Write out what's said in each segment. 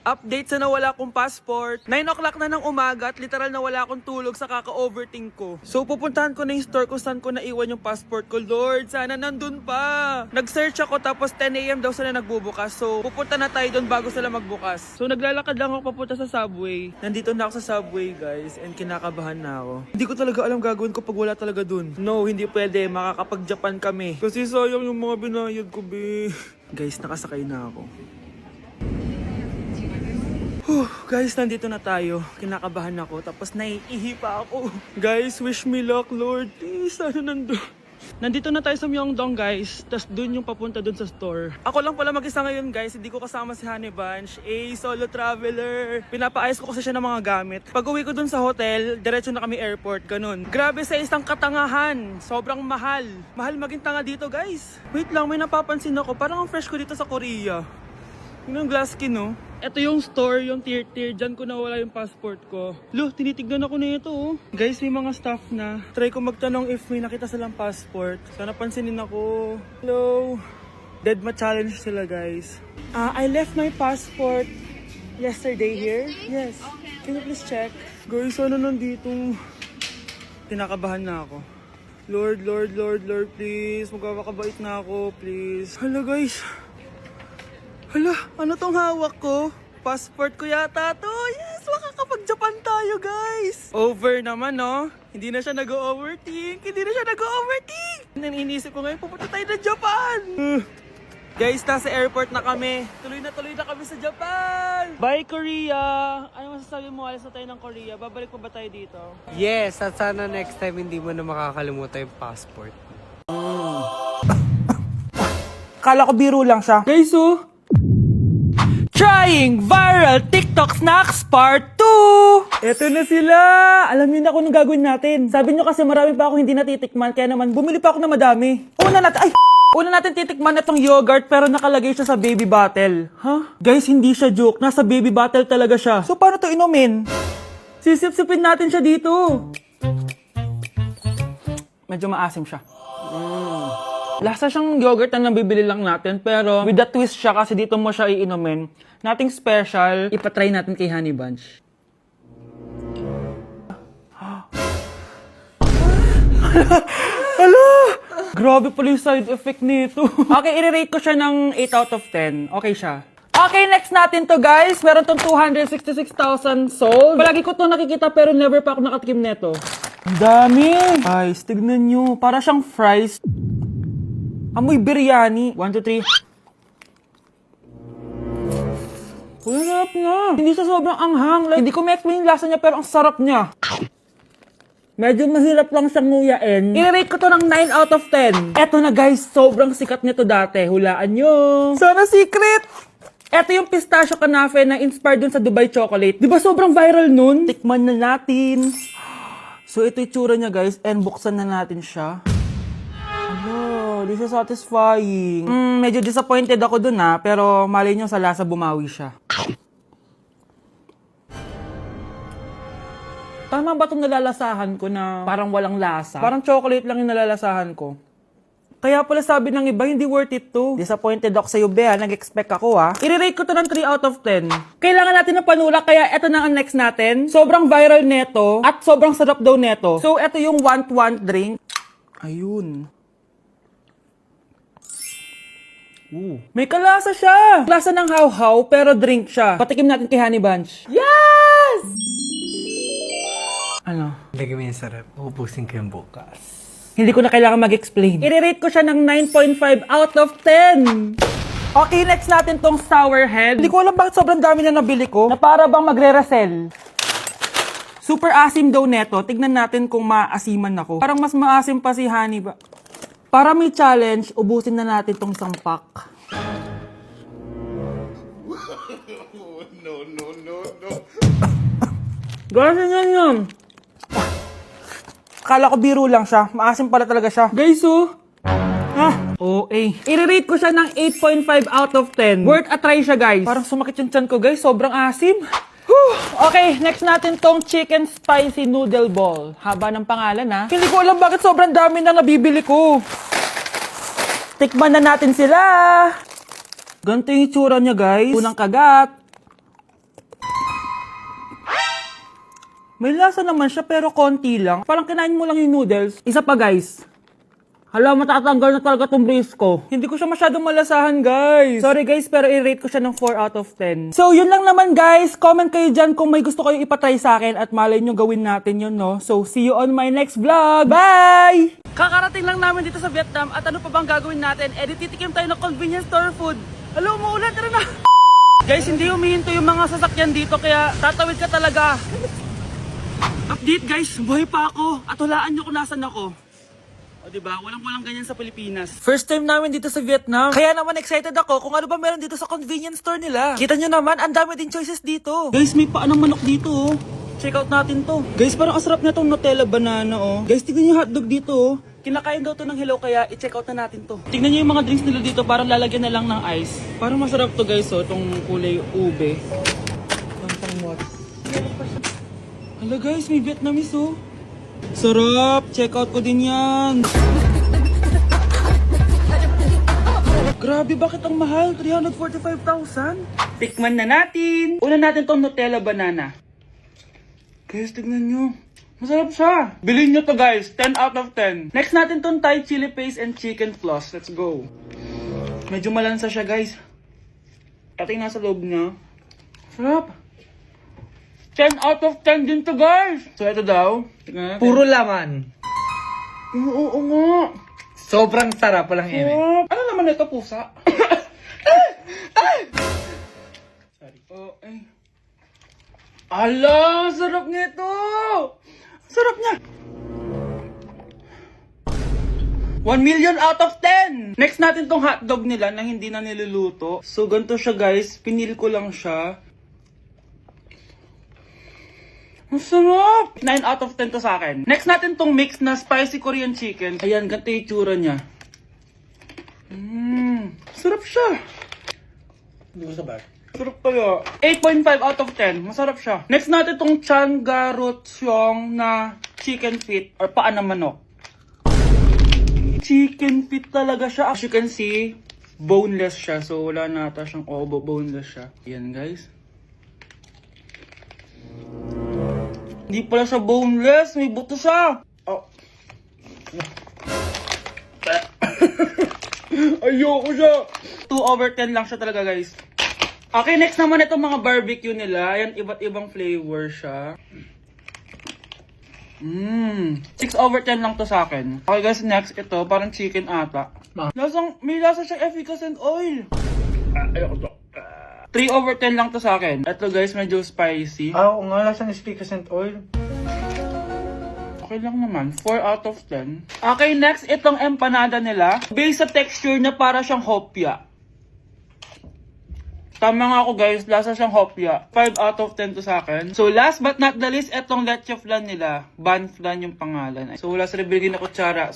Update sa nawala kong passport. 9 o'clock na ng umaga at literal na wala akong tulog sa kaka-overthink ko. So pupuntahan ko na yung store kung saan ko naiwan yung passport ko. Lord, sana nandun pa. Nag-search ako tapos 10 AM daw sila nagbubukas. So pupunta na tayo doon bago sila magbukas. So naglalakad lang ako papunta sa subway. Nandito na ako sa subway guys and kinakabahan na ako. Hindi ko talaga alam gagawin ko pag wala talaga dun. No, hindi pwede. Makakapag-Japan kami. Kasi sayang yung mga binayad ko, be. Guys, nakasakay na ako. Guys, nandito na tayo. Kinakabahan ako. Tapos naiihi pa ako. Guys, wish me luck, Lord. Please, sana nandun. Nandito na tayo sa Myeongdong, guys. Tapos dun yung papunta dun sa store. Ako lang pala mag-isa ngayon, guys. Hindi ko kasama si Honey Bunch. Solo traveler. Pinapaayos ko kasi siya ng mga gamit. Pag uwi ko dun sa hotel, diretso na kami airport. Ganun. Grabe sa isang katangahan. Sobrang mahal. Mahal maging tanga dito, guys. Wait lang, may napapansin ako. Parang ang fresh ko dito sa Korea. Yun ang glass skin, no? Ito yung store, yung tier-tier. Diyan ko nawala yung passport ko. Lo, tinitignan ako na ito, oh. Guys, may mga staff na. Try ko magtanong if may nakita silang passport. Sana pansinin ako. Hello? Dead ma-challenge sila, guys. I left my passport yesterday here. Yes. Can you please check? Guys, ano nandito? Tinakabahan na ako. Lord, please. Magkakabait na ako, please. Hala, guys. Hala, ano tong hawak ko? Passport ko yata to. Yes, makakapag-Japan tayo, guys. Over naman, no? Hindi na siya nag-overthink. Iniisip ko ngayon, pupunta tayo na Japan. Guys, nasa airport na kami. Tuloy na kami sa Japan. Bye, Korea. Ano masasabi mo? Alis na tayo ng Korea. Babalik pa ba tayo dito? Yes, at sana next time hindi mo na makakalimutan yung passport. Kala ko biro lang siya. Guys, oh. Trying Viral TikTok Snacks Part 2! Eto na sila! Alam niyo na kung anong gagawin natin. Sabi niyo kasi marami pa ako hindi natitikman, kaya naman bumili pa ako na madami. Una natin titikman itong yogurt pero nakalagay siya sa baby bottle. Huh? Guys, hindi siya joke. Nasa baby bottle talaga siya. So paano to inumin? Sisip-sipin natin siya dito. Medyo maasim siya. Lasa siyang yogurt na nabibili lang natin, pero with a twist siya kasi dito mo siya iinumin. Nothing special. Ipatry natin kay Honey Bunch. Hala! Grabe pala yung side effect nito. Okay, i-rate ko siya ng 8 out of 10. Okay siya. Okay, next natin to, guys. Meron tong 266,000 sold. Palagi ko to nakikita pero never pa ako nakatikim nito. Ang dami! Guys, tignan nyo. Para siyang fries. Amoy biryani. 1, 2, 3. Uy, sarap na. Hindi siya sobrang anghang. Like, hindi ko ma-explain yung lasa niya pero ang sarap niya. Medyo mahirap lang siyang nguyain. I-rate ko to ng 9 out of 10. Eto na, guys. Sobrang sikat nito dati. Hulaan nyo. Sana secret! Eto yung pistachio kanafe na inspired dun sa Dubai chocolate. Di ba sobrang viral nun? Tikman na natin. So ito yung tsura niya, guys. And buksan na natin siya. Di siya satisfying. Medyo disappointed ako dun pero malay nyo sa lasa bumawi siya. Tama ba itong nalalasahan ko na parang walang lasa? Parang chocolate lang yung nalalasahan ko. Kaya pala sabi ng iba, hindi worth it to. Disappointed ako sa iyo, Bea. Nag-expect ako, I-rate ko to ng 3 out of 10. Kailangan natin ng panulak, kaya eto na ang next natin. Sobrang viral neto at sobrang sarap daw neto. So, eto yung want drink. Ayun. May kalasa siya! Klasa ng how-how, pero drink siya. Patikim natin kay Honey Bunch. Yes! Ano? Lagyan mo yung sarap. Ubusin ko yung bukas. Hindi ko na kailangan mag-explain. I-rate ko siya ng 9.5 out of 10. Okay, next natin tong sour head. Hindi ko alam bakit sobrang dami na nabili ko. Na para bang magre-resell. Super asim daw neto. Tignan natin kung maasiman ako. Parang mas maasim pa si Honey ba? Para may challenge, ubusin na natin tong isang pack. No. Ganyan yan. Akala ko biro lang siya. Maasim pala talaga siya. Guys, OA. I-rate ko siya ng 8.5 out of 10. Worth a try siya, guys. Parang sumakit yung tiyan ko, guys. Sobrang asim. Okay, next natin tong chicken spicy noodle ball. Haba ng pangalan, Hindi ko alam bakit sobrang dami na nabibili ko. Tikman na natin sila. Ganito yung itsura niya, guys. Unang kagat. May lasa naman siya pero konti lang. Parang kinain mo lang yung noodles. Isa pa guys. Hala, matatanggal na talaga tong brace ko. Hindi ko siya masyadong malasahan, guys. Sorry, guys, pero i-rate ko siya ng 4 out of 10. So, yun lang naman, guys. Comment kayo dyan kung may gusto kayo ipatry sa akin at malay nyo gawin natin yun, no? So, see you on my next vlog. Bye! Kakarating lang namin dito sa Vietnam at ano pa bang gagawin natin? Titikim tayo ng convenience store food. Hello, umuulan. Tara na! Guys, hindi humihinto yung mga sasakyan dito kaya tatawid ka talaga. Update, guys. Buhay pa ako. At hulaan nyo kung nasan ako. O diba? Walang ganyan sa Pilipinas. First time namin dito sa Vietnam. Kaya naman excited ako kung ano ba meron dito sa convenience store nila. Kita nyo naman, ang dami din choices dito. Guys, may paanong manok dito oh. Check out natin to. Guys, parang asarap na tong Nutella banana oh. Guys, tignan nyo hotdog dito oh. Kinakain daw to ng hello kaya i-check out na natin to. Tignan nyo yung mga drinks nila dito, parang lalagyan na lang ng ice. Parang masarap to guys oh, tong kulay ube. Hala guys, may Vietnamese oh. Sarap! Check out ko din yan! Grabe, bakit ang mahal? 345,000? Tikman na natin! Una natin tong Nutella banana. Guys, tignan nyo. Masarap siya! Bilhin nyo to guys, 10 out of 10. Next natin tong Thai chili paste and chicken floss. Let's go. Medyo malansa siya guys. Pati nga sa loob niya. Sarap! 10 out of 10 din to guys! So ito daw. Tignan natin. Puro laman. Oo nga. Sobrang sarap, walang eme. Ano naman ito, pusa? Sorry. Oh, ay. Ala, sarap nito! Sarap niya! 1 million out of 10! Next natin tong hotdog nila na hindi na niluluto. So, ganito siya guys. Pinil ko lang siya. Ang sarap! 9 out of 10 to sa akin. Next natin tong mix na spicy Korean chicken. Ayan, ganito yung itsura niya. Sarap siya. Hindi ko sabay. Sarap kaya. 8.5 out of 10. Masarap siya. Next natin tong Chan Garotyong na chicken feet or paa ng manok. Chicken feet talaga siya. As you can see, boneless siya. So, wala na ata siyang obo. Boneless siya. Ayan, guys. Hindi pala siya boneless. May buto siya. Oh. Ayoko siya. 2 over 10 lang siya talaga, guys. Okay, next naman itong mga barbecue nila. Ayan, iba't ibang flavor siya. 6 over 10 lang to sa akin. Okay guys, next ito, parang chicken ata. May lasa siyang efficacent oil. Ayoko to. 3 over 10 lang to sa akin. Ito guys, medyo spicy. Oo nga, lasang efficacent oil. Okay lang naman. 4 out of 10. Okay, next, itong empanada nila. Based sa texture na para siyang hopya. Tama nga ako guys, lasa siyang hopya. 5 out of 10 to sa akin. So last but not the least, itong leche flan nila. Ban flan yung pangalan. So wala sa binigyan na kutsara.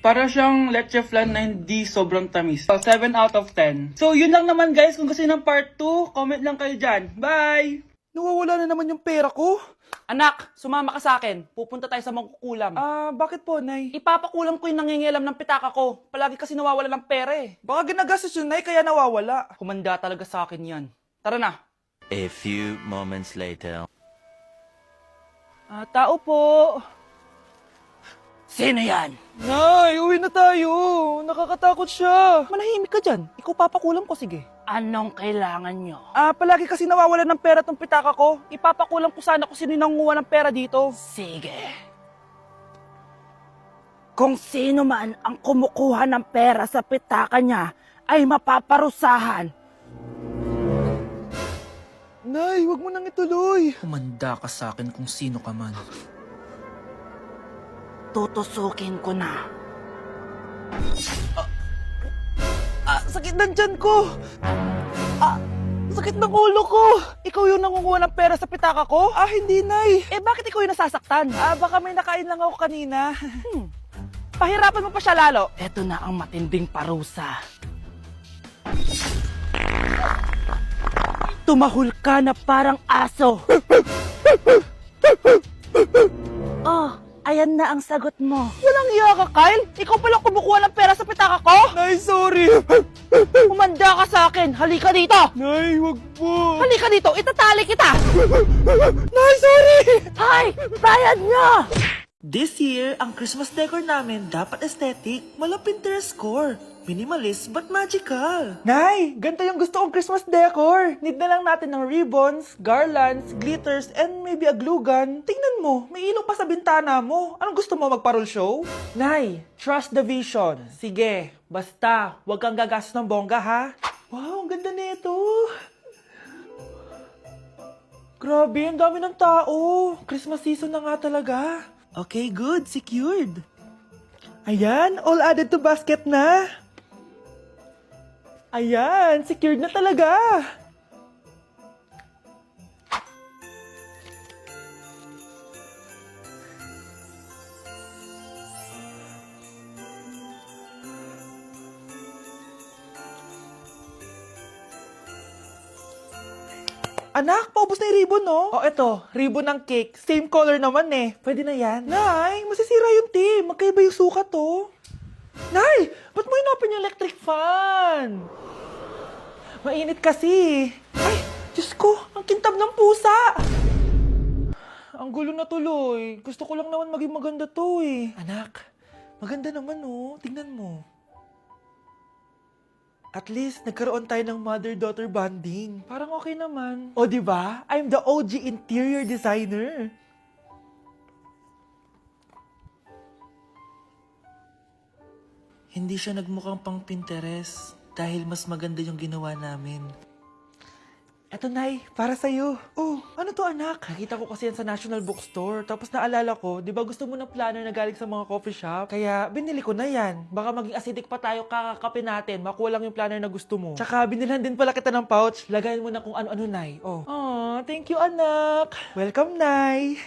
Para siyang leche flan na hindi sobrang tamis. So 7 out of 10. So yun lang naman guys. Kung gusto niyo ng part 2, comment lang kayo dyan. Bye! Nawawala na naman yung pera ko. Anak, sumama ka sa akin. Pupunta tayo sa mangkukulam. Bakit po, Nay? Ipapakulam ko yung nangingialam ng pitaka ko. Palagi kasi nawawala ng pera eh. Baka ginagastos yun, Nay, kaya nawawala. Humanda talaga sa akin yan. Tara na. A few moments later. Tao po. Sino yan? Nay, uwi na tayo. Nakakatakot siya. Manahimik ka dyan. Ikaw papakulam ko, sige. Anong kailangan nyo? Palagi kasi nawawala ng pera tong pitaka ko. Ipapakulam ko sana kung sino nanguha ng pera dito. Sige. Kung sino man ang kumukuha ng pera sa pitaka niya, ay mapaparusahan. Nay, wag mo nang ituloy. Humanda ka sa akin kung sino ka man. Tutusukin ko na. Sakit ng tiyan ko! Sakit ng ulo ko! Ikaw yung nangunguha ng pera sa pitaka ko? Hindi, Nay. Bakit ikaw yung nasasaktan? Baka may nakain lang ako kanina. Pahirapan mo pa siya lalo. Eto na ang matinding parusa. Tumahol ka na parang aso. Ayan na ang sagot mo. Walang iya ka, Kyle. Ikaw pala kumukuha ng pera sa pitaka ko. Nay, sorry. Umanda ka sa akin. Halika dito. Nay, wag po. Halika dito. Itatali kita. Nay, sorry. Hay, bayad niya. This year, ang Christmas decor namin dapat aesthetic, walang Pinterest score. Minimalist but magical. Nay, ganito yung gusto kong Christmas decor. Need na lang natin ng ribbons, garlands, glitters, and maybe a glue gun. Tingnan mo, may ilaw pa sa bintana mo. Anong gusto mo, magparol show? Nay, trust the vision. Sige, basta, huwag kang gagastos ng bongga, ha? Wow, ang ganda nito. Grabe, ang dami ng tao. Christmas season na nga talaga. Okay, good. Secured. Ayan, all added to basket na. Ayan, secured na talaga. Anak, paubos na yung ribbon, no? O, eto, ribbon ng cake. Same color naman eh. Pwede na yan. Nay, masisira yung team. Magkaiba yung sukat, oh. Nay, ba't mo inopin yung electric fan? Mainit kasi. Ay, Diyos ko, ang kintab ng pusa. Ang gulo na tuloy. Gusto ko lang naman maging maganda to eh. Anak, maganda naman oh. Tingnan mo. At least, nagkaroon tayo ng mother-daughter bonding. Parang okay naman. O, di ba? I'm the OG interior designer. Hindi siya nagmukhang pang Pinterest dahil mas maganda yung ginawa namin. Eto, Nay, para sa'yo. Oh, ano to, anak? Nakita ko kasi yan sa National Bookstore. Tapos naalala ko, di ba gusto mo ng planner na galing sa mga coffee shop? Kaya binili ko na yan. Baka maging acidic pa tayo kakakapin natin. Makuha lang yung planner na gusto mo. Tsaka binilhan din pala kita ng pouch. Lagayin mo na kung ano-ano, Nay. Oh. Aw, thank you, anak. Welcome, Nay.